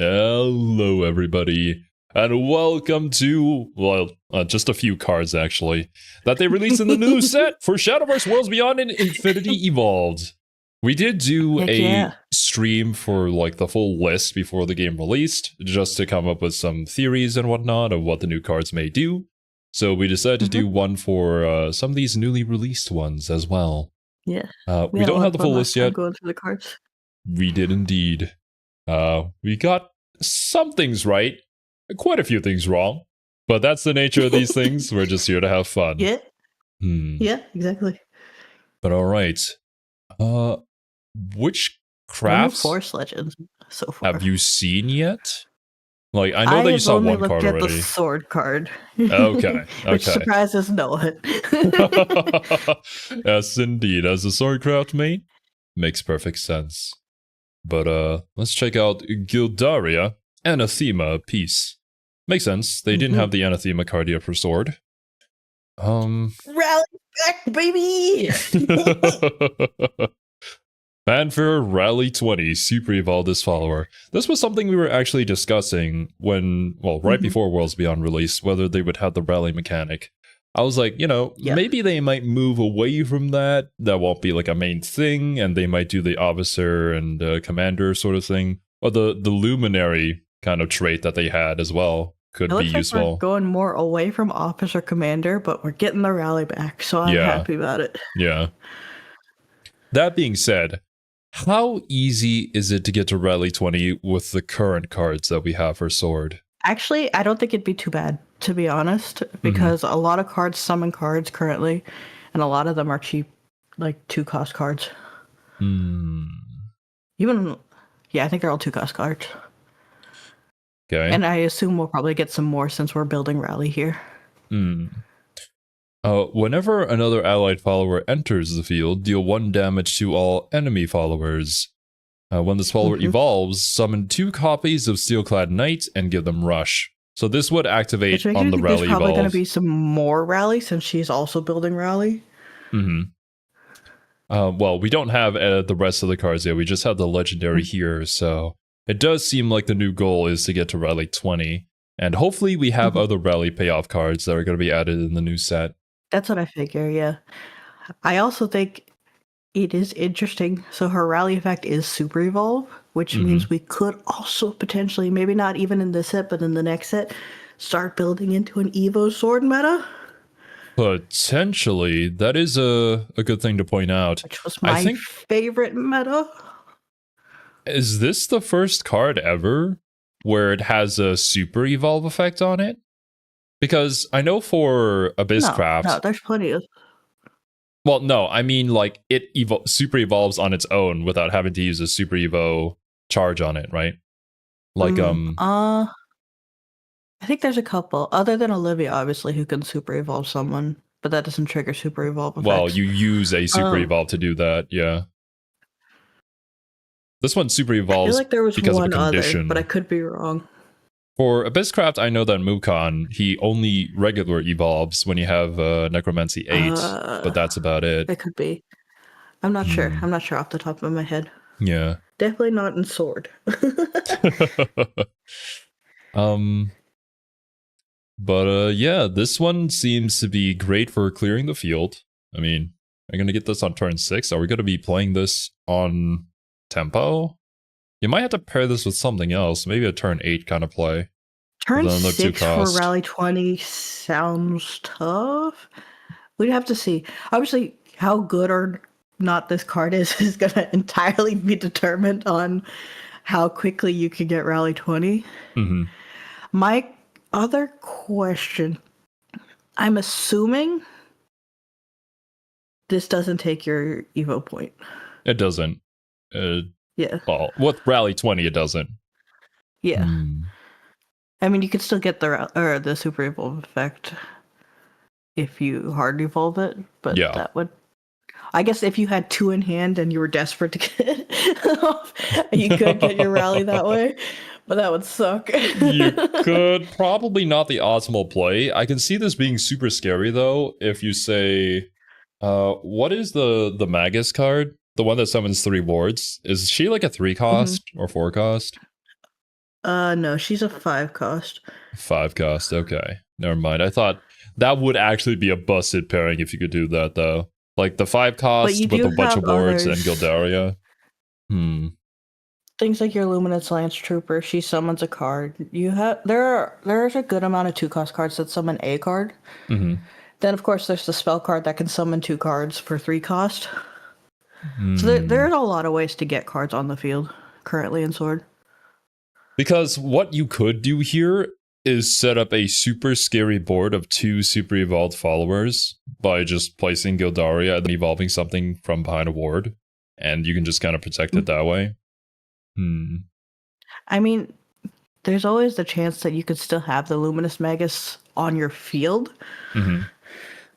Hello, everybody, and welcome to, just a few cards, actually, that they released in the new set for Shadowverse Worlds Beyond and Infinity Evolved. We did do stream for, the full list before the game released, just to come up with some theories and whatnot of what the new cards may do. So we decided to do one for some of these newly released ones as well. Yeah. We don't have the full list yet. Going through the cards. We did indeed. We got some things right, quite a few things wrong, but that's the nature of these things. We're just here to have fun. Yeah. Yeah, exactly. But all right. Which crafts Force Legends so far have you seen yet? I know that you saw one card already. I looked at the sword card. Okay. Which surprises no one. Yes, indeed. As a swordcraft main, makes perfect sense. But let's check out Gildaria, Anathema piece. Makes sense. They didn't have the Anathema card yet for sword. Rally back, baby! Fanfare Rally 20, Super Evolved's follower. This was something we were actually discussing when, right before Worlds Beyond release, whether they would have the rally mechanic. I was like, maybe they might move away from that. That won't be a main thing, and they might do the officer and commander sort of thing. Or the luminary kind of trait that they had as well could be useful. We're going more away from officer commander, but we're getting the rally back, so I'm happy about it. Yeah. That being said, how easy is it to get to Rally 20 with the current cards that we have for sword? Actually, I don't think it'd be too bad, to be honest, because a lot of cards summon cards currently, and a lot of them are cheap, 2-cost cards. Even, I think they're all 2-cost cards. Okay. And I assume we'll probably get some more since we're building Rally here. Whenever another allied follower enters the field, deal 1 damage to all enemy followers. When this follower evolves, summon 2 copies of Steelclad Knight and give them Rush. So this would activate on the Rally There's probably going to be some more Rally since she's also building Rally. Well, we don't have the rest of the cards yet. We just have the Legendary here, so it does seem like the new goal is to get to Rally 20. And hopefully we have other Rally payoff cards that are going to be added in the new set. That's what I figure, yeah. I also think it is interesting. So her rally effect is Super Evolve, which means we could also potentially, maybe not even in this set, but in the next set, start building into an Evo sword meta. Potentially. That is a good thing to point out. Which was my favorite meta. Is this the first card ever where it has a Super Evolve effect on it? Because I know for Abysscraft... No, there's plenty of... Well, no, I mean, it super evolves on its own without having to use a super evo charge on it, right? I think there's a couple, other than Olivia, obviously, who can super evolve someone, but that doesn't trigger super evolve effects. Well, you use a super evolve to do that, yeah. This one super evolves because of a condition. Other, but I could be wrong. For Abysscraft, I know that Mukon, he only regular evolves when you have Necromancy 8, but that's about it. It could be. I'm not sure. I'm not sure off the top of my head. Yeah. Definitely not in Sword. Yeah, this one seems to be great for clearing the field. I mean, I'm going to get this on turn 6. Are we going to be playing this on tempo? You might have to pair this with something else. Maybe a turn 8 kind of play. Turn 6 for Rally 20 sounds tough. We'd have to see. Obviously, how good or not this card is going to entirely be determined on how quickly you can get Rally 20. My other question, I'm assuming this doesn't take your Evo point. It doesn't. Yeah. Well, with Rally 20, it doesn't. Yeah. I mean, you could still get the Super Evolve effect if you hard evolve it, but that would... I guess if you had 2 in hand and you were desperate to get it off, you could get your rally that way, but that would suck. You could. Probably not the optimal play. I can see this being super scary, though, if you say... what is the Magus card? The one that summons 3 wards. Is she like a 3 cost or 4 cost? No, she's a 5 cost. 5 cost. Okay, never mind. I thought that would actually be a busted pairing if you could do that though. Like the 5 But you cost with do a bunch have of wards and others. Gildaria. Things like your Luminous Lance Trooper, she summons a card. There's a good amount of 2 cost cards that summon a card. Mm-hmm. Then of course there's the spell card that can summon 2 cards for 3 cost. So Mm. there's a lot of ways to get cards on the field currently in Sword. Because what you could do here is set up a super scary board of 2 super evolved followers by just placing Gildaria and then evolving something from behind a ward, and you can just kind of protect it that way. I mean, there's always the chance that you could still have the Luminous Magus on your field.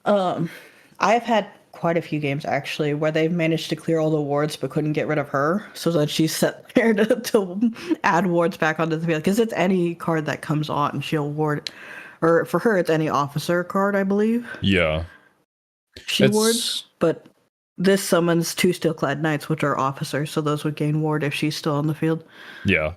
I've had quite a few games actually where they've managed to clear all the wards but couldn't get rid of her, so then she's set there to add wards back onto the field, because it's any card that comes on she'll ward, or for her it's any officer card, I believe. Yeah. She wards, but this summons 2 Steelclad Knights, which are officers, so those would gain ward if she's still on the field. Yeah.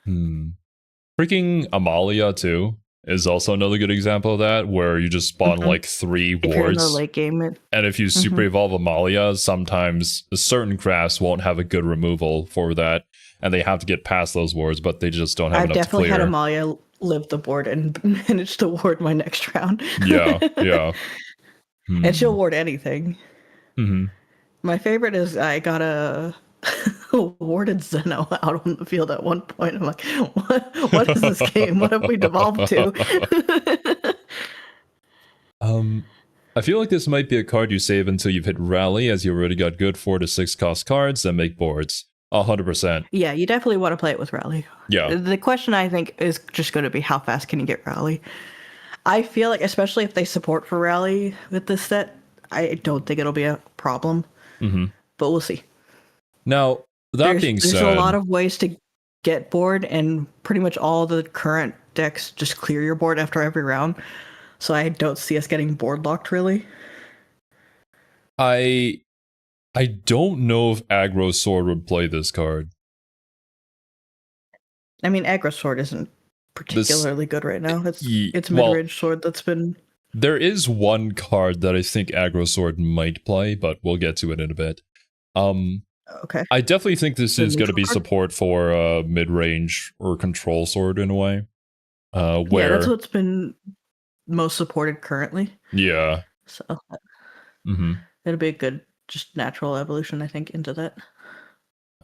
Freaking Amalia too is also another good example of that, where you just spawn like 3 wards. If you're in the late game, and if you super evolve Amalia, sometimes certain crafts won't have a good removal for that, and they have to get past those wards, but they just don't have enough to clear. I've definitely had Amalia live the board and managed to ward my next round. Yeah. And she'll ward anything. My favorite is I got a warded Zeno out on the field at one point. I'm like, what is this game? What have we devolved to? I feel like this might be a card you save until you've hit Rally, as you already got good 4 to 6 cost cards that make boards. 100%. Yeah, you definitely want to play it with Rally. Yeah. The question, I think, is just going to be how fast can you get Rally? I feel like, especially if they support for Rally with this set, I don't think it'll be a problem. But we'll see. Now, being said, there's a lot of ways to get board, and pretty much all the current decks just clear your board after every round. So I don't see us getting board locked, really. I don't know if Aggro Sword would play this card. I mean, Aggro Sword isn't particularly good right now. It's mid-range sword that's been... There is one card that I think Aggro Sword might play, but we'll get to it in a bit. Okay. I definitely think this is going to be support for mid-range or control sword in a way. Yeah, that's what's been most supported currently. Yeah. So it'll be a good, just natural evolution, I think, into that.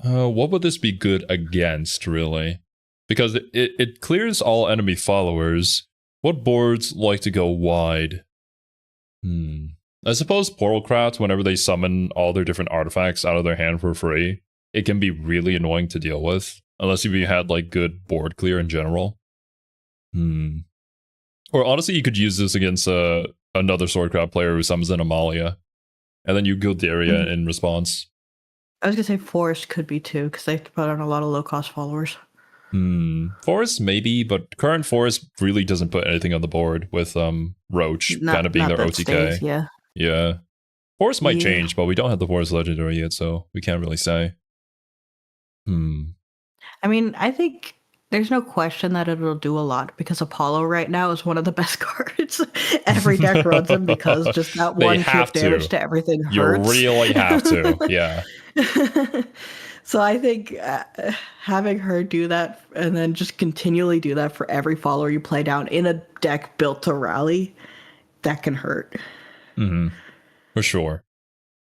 What would this be good against, really? Because it clears all enemy followers. What boards like to go wide? I suppose Portalcraft, whenever they summon all their different artifacts out of their hand for free, it can be really annoying to deal with, unless you had like good board clear in general. Or honestly, you could use this against another Swordcraft player who summons an Amalia, and then you Gildaria in response. I was gonna say Forest could be too, because they put on a lot of low-cost followers. Forest maybe, but current Forest really doesn't put anything on the board with Roach kind of being their OTK. Stays, yeah. Forest might change, but we don't have the Forest Legendary yet, so we can't really say. I mean, I think there's no question that it'll do a lot, because Apollo right now is one of the best cards. Every deck runs him because just that one crit damage to everything hurts. You really have to, yeah. So I think having her do that and then just continually do that for every follower you play down in a deck built to rally, that can hurt. For sure.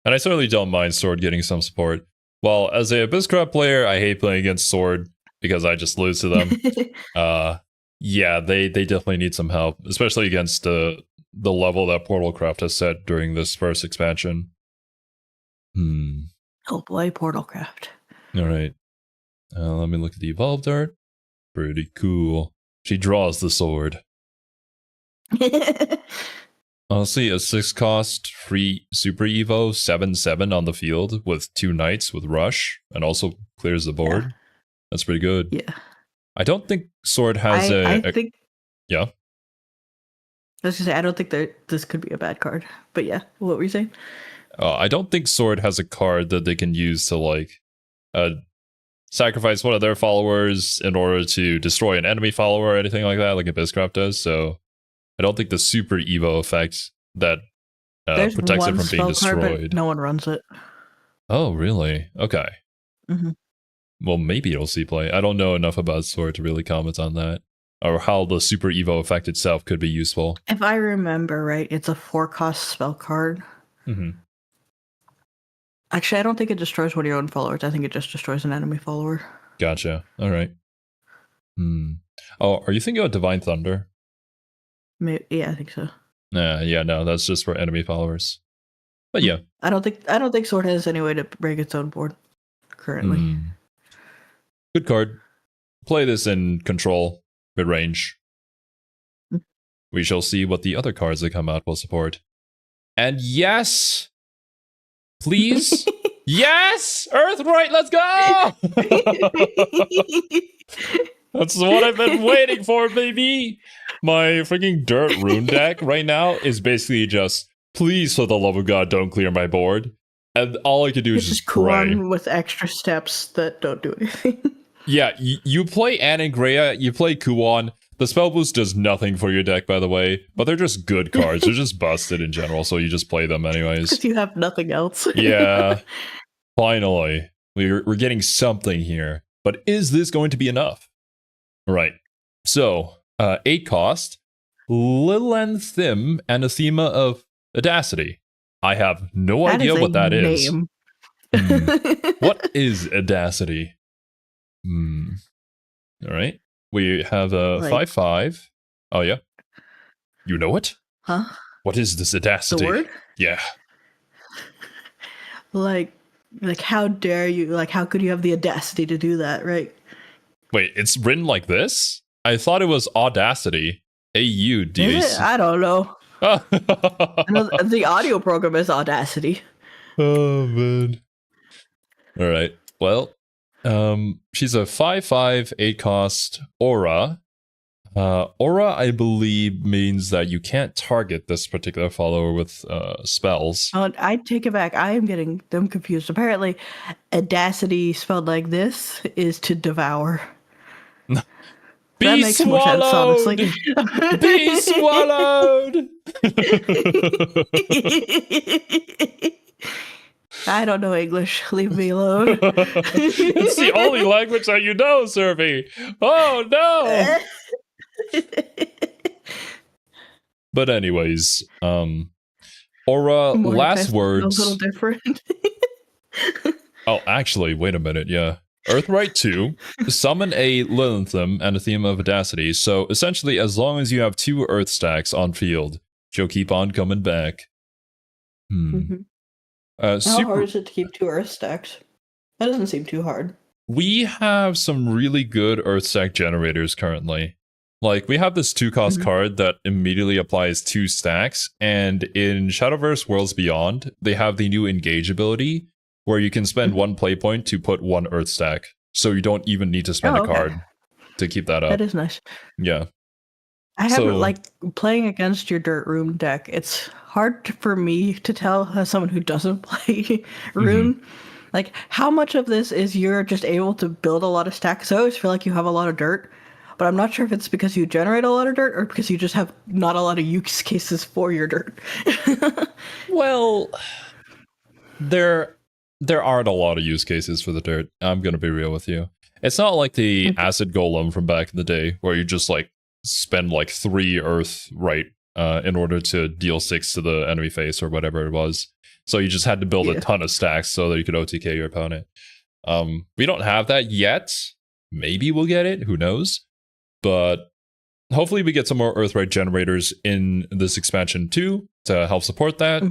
And I certainly don't mind Sword getting some support. Well, as a Abysscraft player, I hate playing against Sword because I just lose to them. Yeah, they definitely need some help, especially against the level that Portalcraft has set during this first expansion. Oh boy, Portalcraft. All right. Let me look at the evolved art. Pretty cool. She draws the sword. Honestly, a 6 cost free super evo 7/7 on the field with 2 knights with rush and also clears the board. Yeah. That's pretty good. Yeah. I don't think Sword has I think. Yeah. I was gonna say I don't think this could be a bad card, but yeah, what were you saying? I don't think Sword has a card that they can use to like sacrifice one of their followers in order to destroy an enemy follower or anything like that, like Abysscraft does. So I don't think the super Evo effect that protects it from being destroyed. But no one runs it. Oh, really? Okay. Mm-hmm. Well, maybe it'll see play. I don't know enough about Sword to really comment on that, or how the super Evo effect itself could be useful. If I remember right, it's a 4-cost spell card. Mm-hmm. Actually, I don't think it destroys one of your own followers. I think it just destroys an enemy follower. Gotcha. All right. Oh, are you thinking about Divine Thunder? Maybe, yeah, I think so. Yeah, no, that's just for enemy followers. But yeah, I don't think Sword has any way to break its own board currently. Good card. Play this in control, mid range. We shall see what the other cards that come out will support. And yes, please, yes, Earthright, let's go! That's what I've been waiting for, baby. My freaking dirt rune deck right now is basically just, please, for the love of God, don't clear my board. And all I can do is just pray. Kuan with extra steps that don't do anything. Yeah, you play Anangrea, you play Kuan. The spell boost does nothing for your deck, by the way, but they're just good cards. They're just busted in general, so you just play them anyways. Because you have nothing else. Yeah, finally. We're getting something here. But is this going to be enough? Right. So, 8 cost, Lilithim, Anathema of Audacity. I have no idea what that is. What is Audacity? All right. We have a 5/5. Oh, yeah. You know it? Huh? What is this Audacity? The word? Yeah. Like how dare you? Like, how could you have the audacity to do that, right? Wait, it's written like this? I thought it was Audacity. A-U-D-A-C. I don't know. I know the audio program is Audacity. Oh, man. All right. Well, she's a 5/5, 8 cost aura. Aura, I believe, means that you can't target this particular follower with spells. I take it back. I am getting them confused. Apparently, audacity spelled like this is to devour. Be that makes swallowed! more sense, honestly. Be swallowed! I don't know English. Leave me alone. It's the only language that you know, Survey. Oh, no! But anyways, Aura, last words. A little different. Oh, actually, wait a minute, yeah. Earthright 2, summon a Lilithim and a Theme of Audacity. So essentially, as long as you have 2 Earth stacks on field, she'll keep on coming back. How hard is it to keep 2 Earth stacks? That doesn't seem too hard. We have some really good Earth stack generators currently. Like, we have this 2-cost card that immediately applies 2 stacks, and in Shadowverse Worlds Beyond, they have the new Engage ability, where you can spend 1 play point to put 1 Earth stack. So you don't even need to spend a card to keep that up. That is nice. Yeah. I haven't, like, playing against your Dirt Rune deck, it's hard for me to tell as someone who doesn't play Rune. Like, how much of this is you're just able to build a lot of stacks? I always feel like you have a lot of dirt, but I'm not sure if it's because you generate a lot of dirt or because you just have not a lot of use cases for your dirt. Well, there aren't a lot of use cases for the dirt. I'm going to be real with you. It's not like the Acid Golem from back in the day where you just, like, spend, like, 3 Earth in order to deal 6 to the enemy face or whatever it was. So you just had to build a ton of stacks so that you could OTK your opponent. We don't have that yet. Maybe we'll get it. Who knows? But hopefully we get some more Earthright generators in this expansion too to help support that.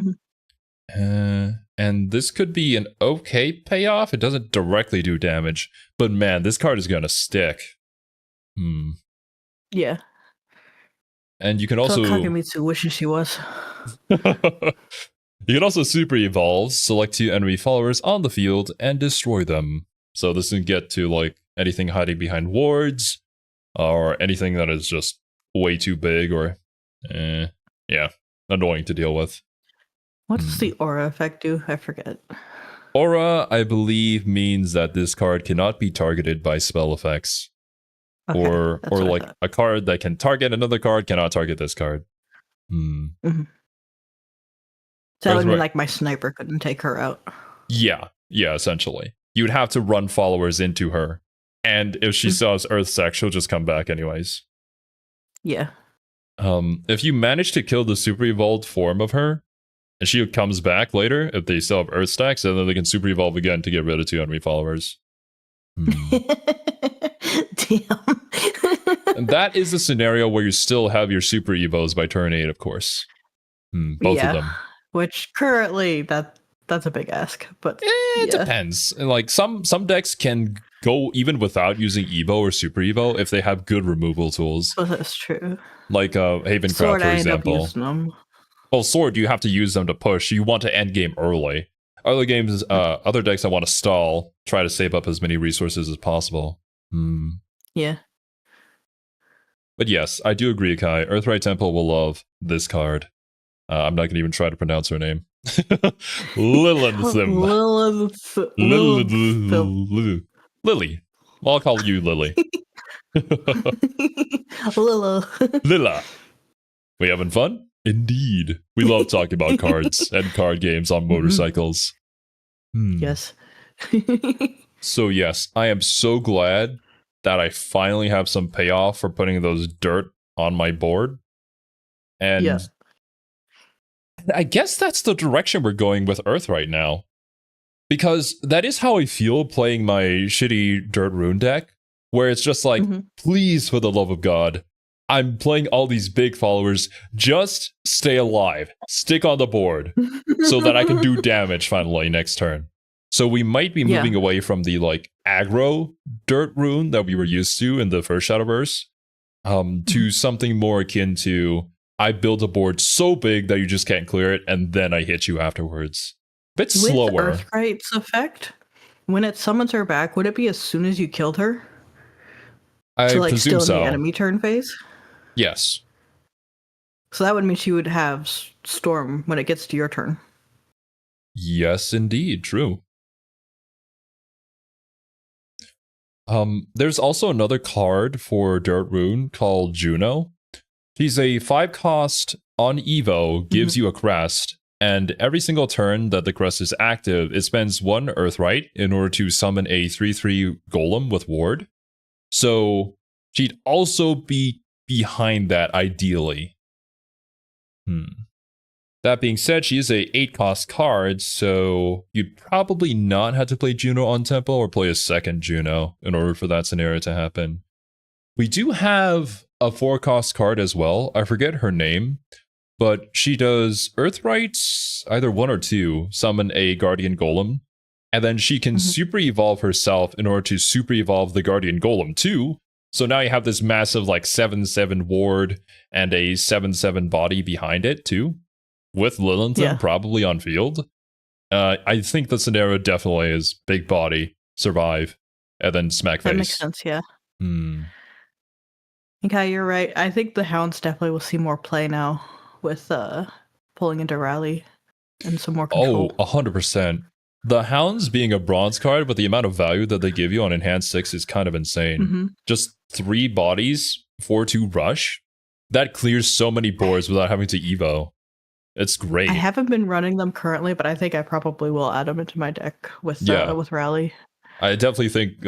And this could be an okay payoff. It doesn't directly do damage, but man, this card is going to stick. Yeah. And you can also... Kagemitsu wishes he was. You can also super evolve, select 2 enemy followers on the field, and destroy them. So this can get to, like, anything hiding behind wards, or anything that is just way too big, or, annoying to deal with. What does the aura effect do? I forget. Aura, I believe, means that this card cannot be targeted by spell effects. Okay, or that's what I like thought. a card that can target another card cannot target this card. So that would mean Right. like my sniper couldn't take her out. Yeah, essentially. You would have to run followers into her. And if she sells Earth Sac, she'll just come back anyways. Yeah. If you manage to kill the super evolved form of her, and she comes back later, if they still have Earth Stacks, and then they can super evolve again to get rid of 2 enemy followers. Damn. And that is a scenario where you still have your super evos by turn 8, of course. Both of them. Which currently that's a big ask, but it depends. And like some decks can go even without using Evo or Super Evo if they have good removal tools. Oh, that's true. Like Havencraft, Sword, for I example. end up using them. Well, Sword, you have to use them to push. You want to end game early. Other games, other decks that want to stall, try to save up as many resources as possible. Yeah. But yes, I do agree, Kai. Earthright Temple will love this card. I'm not going to even try to pronounce her name. Lilithim. Lily. Well, I'll call you Lily. Lila. We having fun? Indeed. We love talking about cards and card games on motorcycles. Yes. So yes, I am so glad that I finally have some payoff for putting those dirt on my board. And I guess that's the direction we're going with Earth right now. Because that is how I feel playing my shitty dirt rune deck, where it's just like, please, for the love of God, I'm playing all these big followers, just stay alive, stick on the board, so that I can do damage finally next turn. So we might be moving away from the like aggro dirt rune that we were used to in the first Shadowverse, to something more akin to, I build a board so big that you just can't clear it, and then I hit you afterwards. Bit slower. With Earthquake's effect, when it summons her back, would it be as soon as you killed her? I so, like, presume still so. in the enemy turn phase? Yes. So that would mean she would have Storm when it gets to your turn. Yes, indeed. True. There's also another card for Dirt Rune called Juno. She's a 5-cost on Evo, gives you a crest, and every single turn that the crest is active, it spends 1 Earthright in order to summon a 3/3 Golem with Ward. So she'd also be behind that ideally. That being said, she is a 8-cost card, so you'd probably not have to play Juno on tempo or play a second Juno in order for that scenario to happen. We do have a 4-cost card as well. I forget her name, but she does Earthrights, either 1 or 2, summon a Guardian Golem, and then she can super evolve herself in order to super evolve the Guardian Golem too. So now you have this massive like 7/7 ward and a 7/7 body behind it too, with Lilithim probably on field. I think the scenario definitely is big body, survive, and then smack face. That makes sense, yeah. Okay, you're right. I think the Hounds definitely will see more play now with pulling into Rally and some more control. Oh, 100%. The Hounds being a bronze card, but the amount of value that they give you on Enhanced 6 is kind of insane. Just 3 bodies, 4/2 rush. That clears so many boards without having to Evo. It's great. I haven't been running them currently, but I think I probably will add them into my deck with Rally. I definitely think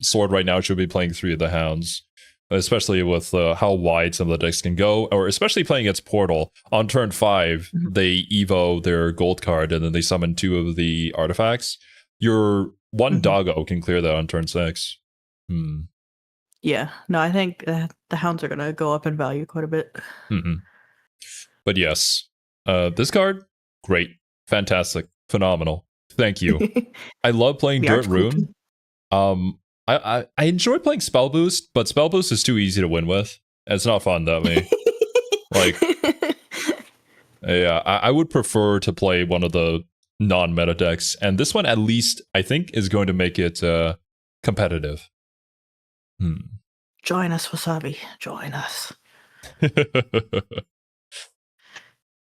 Sword right now should be playing 3 of the Hounds, especially with how wide some of the decks can go, or especially playing against Portal. On turn 5, they Evo their gold card, and then they summon 2 of the artifacts. Your 1 doggo can clear that on turn 6. Yeah, no, I think the Hounds are going to go up in value quite a bit. But yes, this card, great, fantastic, phenomenal. Thank you. I love playing Dirt Rune. I enjoy playing Spell Boost, but Spell Boost is too easy to win with. It's not fun that way. Like, yeah, I would prefer to play one of the non-meta decks, and this one at least I think is going to make it competitive. Join us, Wasabi. Join us.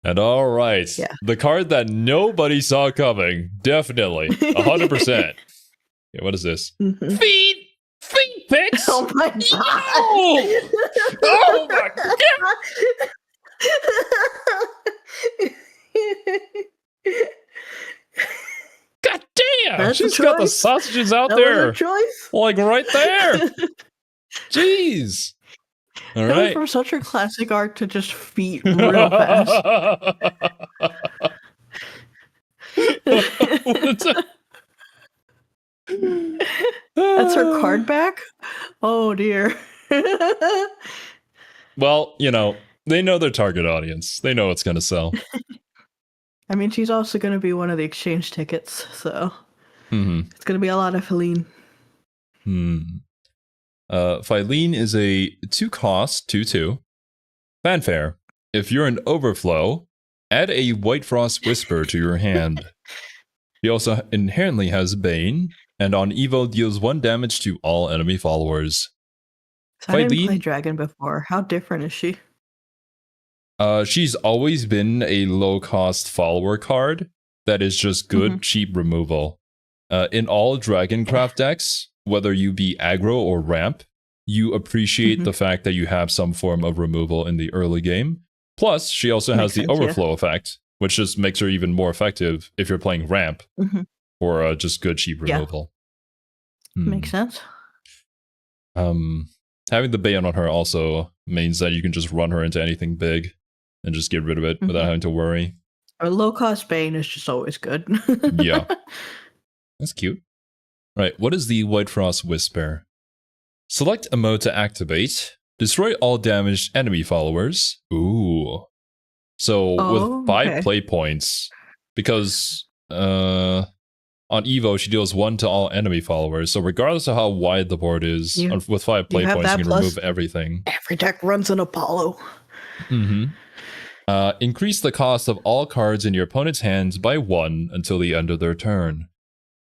And all right, the card that nobody saw coming, definitely, 100%. Okay, what is this? Mm-hmm. Feet pics. Oh my god! Oh my god! God damn! That's She's got the sausages out there, like right there. Jeez. All right. From such a classic art to just feet real fast. That's her card back? Oh dear. Well, you know, they know their target audience. They know it's going to sell. I mean, she's also going to be one of the exchange tickets, so it's going to be a lot of Feline. Feline is a 2-cost 2/2. Fanfare. If you're an overflow, add a White Frost Whisper to your hand. He also inherently has Bane, and on Evo deals 1 damage to all enemy followers. So I didn't play Dragon before. How different is she? She's always been a low-cost follower card that is just good, cheap removal. In all Dragoncraft decks, whether you be aggro or ramp, you appreciate the fact that you have some form of removal in the early game. Plus, she also has the overflow effect, which just makes her even more effective if you're playing ramp or just good, cheap removal. Makes sense. Having the Bane on her also means that you can just run her into anything big and just get rid of it without having to worry. A low-cost Bane is just always good. Yeah. That's cute. Right, what is the White Frost Whisper? Select a mode to activate. Destroy all damaged enemy followers. Ooh. So with 5 play points, because on Evo she deals 1 to all enemy followers. So regardless of how wide the board is, with 5 play points you can remove everything. Every deck runs an Apollo. Increase the cost of all cards in your opponent's hands by 1 until the end of their turn.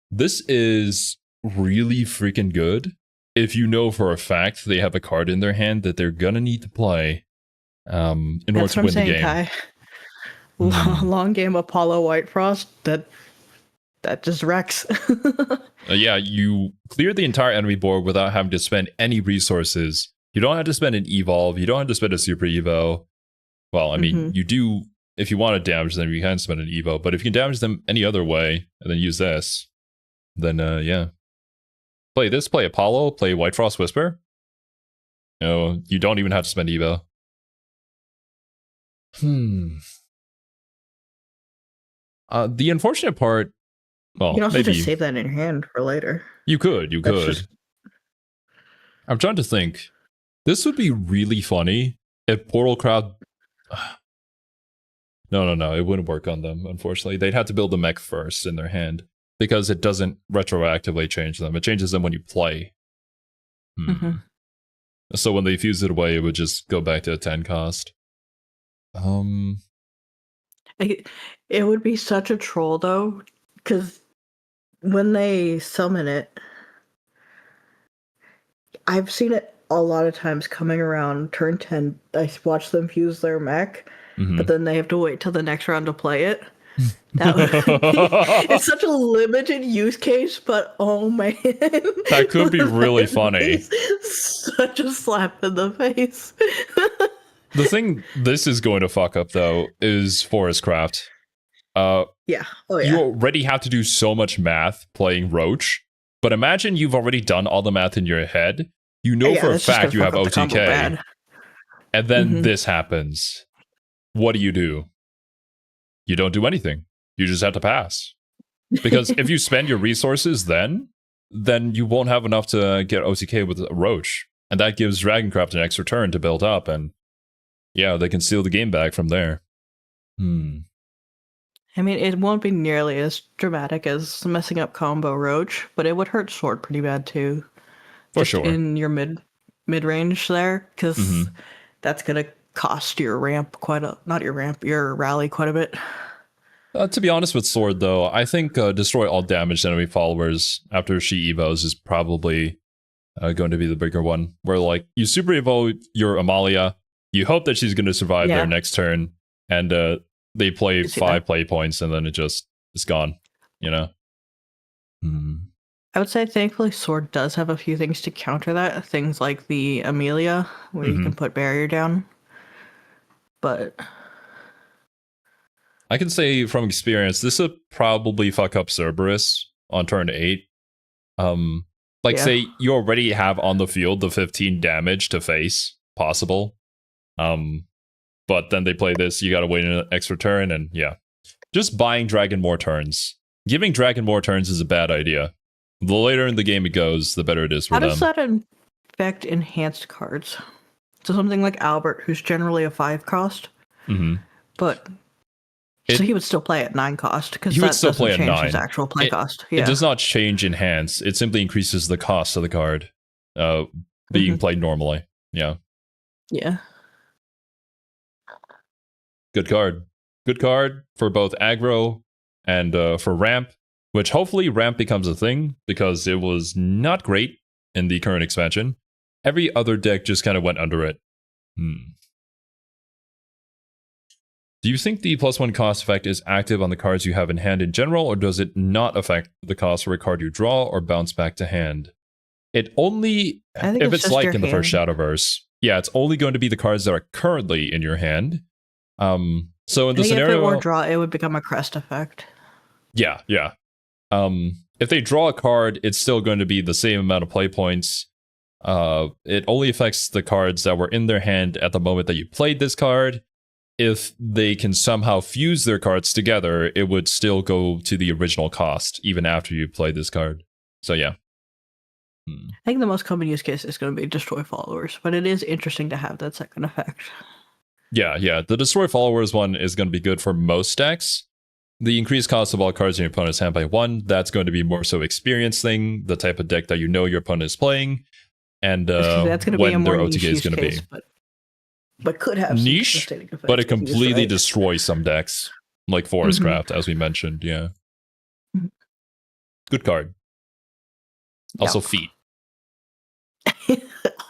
This is really freaking good if you know for a fact they have a card in their hand that they're gonna need to play in order to win the game. Kai. Long game Apollo White Frost, that just wrecks. Yeah, you clear the entire enemy board without having to spend any resources. You don't have to spend an evolve, you don't have to spend a super evo. Well, I mean, you do, if you want to damage them, you can spend an evo, but if you can damage them any other way and then use this, then yeah. Play this, play Apollo, play White Frost Whisper. You know, you don't even have to spend evo. The unfortunate part, well, you can also maybe just save that in your hand for later. You could. I'm trying to think. This would be really funny if Portalcraft... No, it wouldn't work on them, unfortunately. They'd have to build the mech first in their hand, because it doesn't retroactively change them. It changes them when you play. So when they fuse it away, it would just go back to a 10 cost. It would be such a troll, though, because when they summon it, I've seen it a lot of times coming around turn 10. I watch them fuse their mech, but then they have to wait till the next round to play it. It's such a limited use case, but oh man. That could be really funny. Such a slap in the face. The thing this is going to fuck up, though, is Forestcraft. Yeah. You already have to do so much math playing Roach, but imagine you've already done all the math in your head. You know for a fact you have OTK, and then this happens. What do? You don't do anything. You just have to pass. Because if you spend your resources then you won't have enough to get OTK with a Roach. And that gives Dragoncraft an extra turn to build up, and yeah, they can steal the game back from there. I mean, it won't be nearly as dramatic as messing up combo Roach, but it would hurt Sword pretty bad too. For sure. In your mid-range there, because that's going to cost your ramp your rally quite a bit. To be honest with Sword, though, I think destroy all damaged enemy followers after she evos is probably going to be the bigger one. Where, like, you super evo your Amalia, you hope that she's going to survive their next turn, and they play 5 play points and then it's gone, you know? I would say thankfully Sword does have a few things to counter that. Things like the Amelia, where you can put barrier down. But I can say from experience, this would probably fuck up Cerberus on turn 8. Say you already have on the field the 15 damage to face possible. But then they play this, you gotta wait an extra turn, and yeah. Just buying Dragon more turns. Giving Dragon more turns is a bad idea. The later in the game it goes, the better it is for them. How does that affect enhanced cards? So something like Albert, who's generally a 5 cost, but so he would still play at 9 cost because that doesn't change his actual play cost. Yeah. It does not change enhance. It simply increases the cost of the card being played normally. Yeah. Yeah. Good card. Good card for both aggro and for ramp, which hopefully ramp becomes a thing because it was not great in the current expansion. Every other deck just kind of went under it. Do you think the +1 cost effect is active on the cards you have in hand in general, or does it not affect the cost for a card you draw or bounce back to hand? It only, if it's like in the first Shadowverse, yeah, it's only going to be the cards that are currently in your hand. So in the scenario, if it were draw, it would become a crest effect. Yeah. If they draw a card, it's still going to be the same amount of play points. It only affects the cards that were in their hand at the moment that you played this card. If they can somehow fuse their cards together, it would still go to the original cost, even after you play this card. So yeah. I think the most common use case is going to be destroy followers, but it is interesting to have that second effect. Yeah. The destroy followers one is going to be good for most decks. The increased cost of all cards in your opponent's hand by 1, that's going to be more so experience thing, the type of deck that you know your opponent is playing, and that's going to when be a more their niche OTK is going to be. But could have niche, but it completely destroys some decks, like Forestcraft, as we mentioned. Yeah, good card. Also, feet.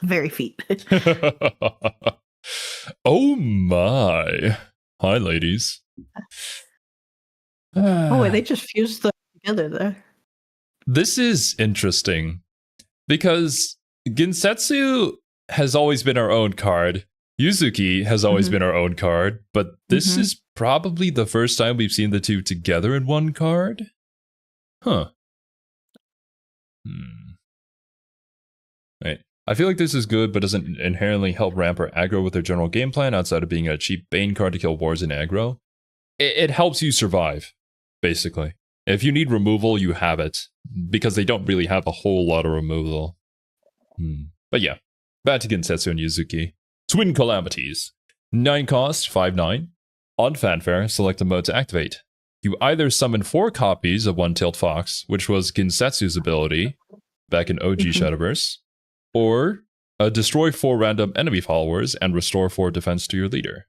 Very feet. Oh my! Hi, ladies. Oh wait, they just fused them together there. This is interesting because Ginsetsu has always been our own card. Yuzuki has always been our own card, but this is probably the first time we've seen the two together in one card? Huh. Right. I feel like this is good, but doesn't inherently help ramp or aggro with their general game plan outside of being a cheap Bane card to kill wars in aggro. It helps you survive, basically. If you need removal, you have it, because they don't really have a whole lot of removal. But yeah, back to Ginsetsu and Yuzuki. Twin Calamities. 9 cost, 5/9. On Fanfare, select a mode to activate. You either summon 4 copies of One-Tailed Fox, which was Ginsetsu's ability back in OG Shadowverse, or destroy 4 random enemy followers and restore 4 defense to your leader.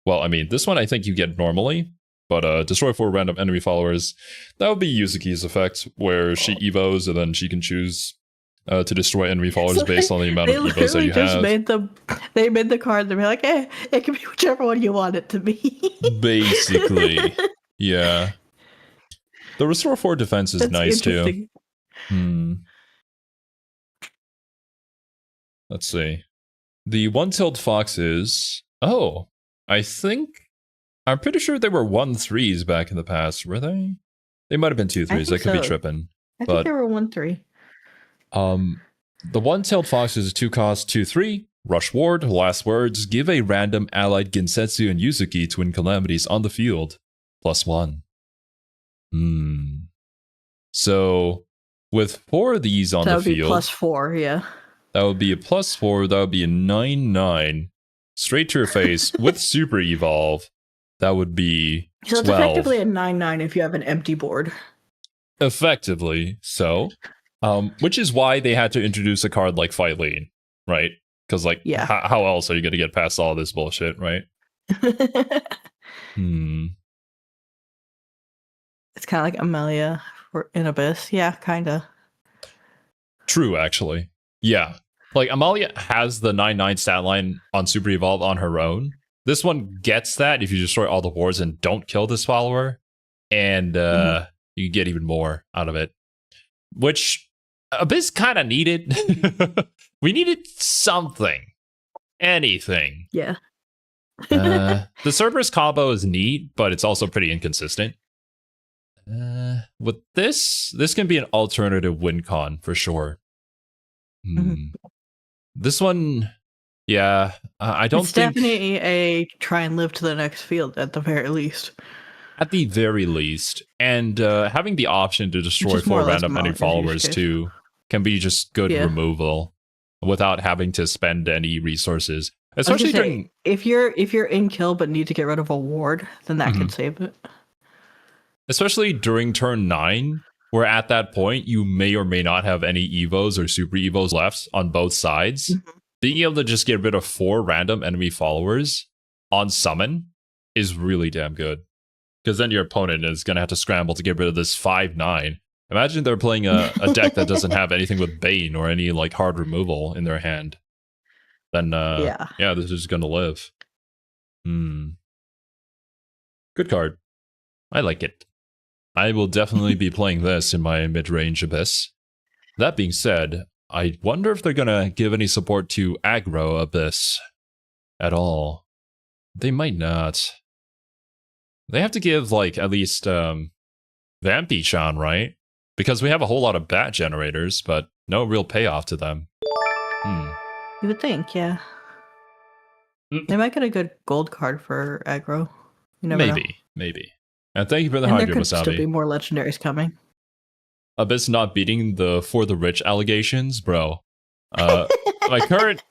Well, I mean, this one I think you get normally, but destroy 4 random enemy followers, that would be Yuzuki's effect, where she evos and then she can choose to destroy enemy followers so based on the amount of evos that you have. They made the card, they're like, it can be whichever one you want it to be. Basically. Yeah. The restore 4 defense is nice too. Let's see. The One-Tailed Foxes. Oh, I'm pretty sure they were 1/3s back in the past, were they? They might have been 2/3s. I could be tripping. I think they were 1/3. The One-Tailed Fox is a 2 cost, 2/3. Rush Ward, last words, give a random allied Ginsetsu and Yuzuki Twin Calamities on the field. +1. So, with 4 of these on the field... That would be +4, yeah. That would be a +4, that would be a 9/9. Straight to your face with Super Evolve. That would be 12. So it's effectively a 9/9 if you have an empty board. Effectively, so... which is why they had to introduce a card like Fight Lean, right? Because, like, how else are you going to get past all this bullshit, right? It's kind of like Amelia in Abyss. Yeah, kind of. True, actually. Yeah. Like, Amalia has the 9/9 stat line on Super Evolve on her own, This one gets that if you destroy all the wards and don't kill this follower, and you get even more out of it, which Abyss kind of needed. We needed something, anything. Yeah. The Cerberus combo is neat, but it's also pretty inconsistent. With this can be an alternative win con for sure. This one, yeah, I don't it's think... definitely a try and live to the next field at the very least. At the very least. And having the option to destroy 4 random enemy followers too can be just good removal without having to spend any resources. Especially during... if you're in kill but need to get rid of a ward, then that can save it. Especially during turn 9, where at that point you may or may not have any evos or super evos left on both sides. Being able to just get rid of 4 random enemy followers on summon is really damn good. Because then your opponent is going to have to scramble to get rid of this 5/9. Imagine they're playing a deck that doesn't have anything with Bane or any like hard removal in their hand. Then yeah, this is going to live. Good card. I like it. I will definitely be playing this in my mid-range Abyss. That being said, I wonder if they're going to give any support to aggro Abyss at all. They might not. They have to give, like, at least Vampy Shan, right? Because we have a whole lot of bat generators, but no real payoff to them. You would think, yeah. They might get a good gold card for aggro. You never know. Maybe. And thank you for the Hydro, there could Masabi. Still be more legendaries coming. Abyss not beating the For the Rich allegations, bro. My current